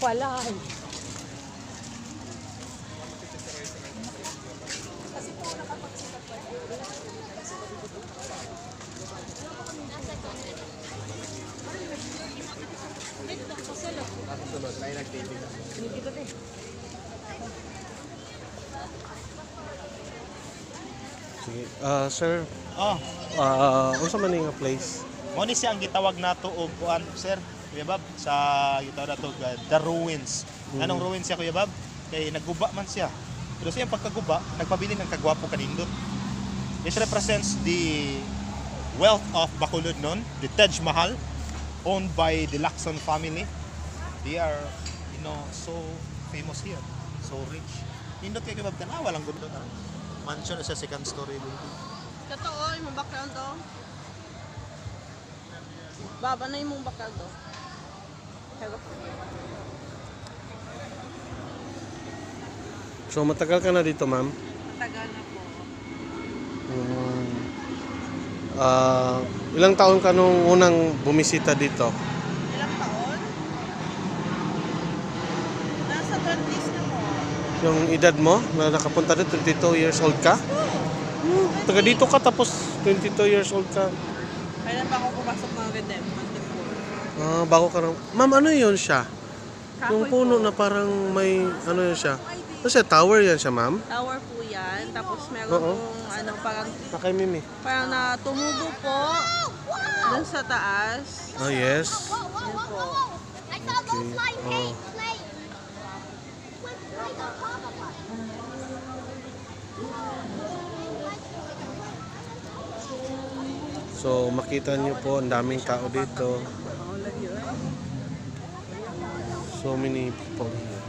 pala. Sige. Sir, Oh, unsa man nga place? mo ni siya ang gitawag nato og kuan, sir. Kuya Bab, sa gitawag nato the ruins. Anong ruins siya, Kuya Bab? Kay nagguba man siya. Pero sa iyang pagkaguba, nagpabilin ng kagwapo kanindot. This represents the wealth of Bacolod noon, the Taj Mahal, owned by the Lacson family. They are, so famous here. So rich. Nindot kay Kuya Bab, tanawa lang gud na. Mansion sa second story building. Totoo, yung background to. Baba na yung background to. Hello. So matagal ka na dito, ma'am? Matagal na po. Ilang taon ka nung unang bumisita dito? Ilang taon? Nasa 20s na po. Yung edad mo na nakapunta dito, 22 years old ka? Taga dito ka tapos 22 years old ka. Kailan pa ako pumasok ng Redem? Bago ka na. Ma'am, ano yun siya? Yung Kahoy puno po. na parang may ano yun siya? Ano siya? Tower yan siya, ma'am? Tower po yan. Tapos meron Oo. pong Nakay Mimi. parang na tumubo po dun sa taas. Oh, yes. Yan po. Okay. So, makita niyo po, ang daming tao dito. So many people here.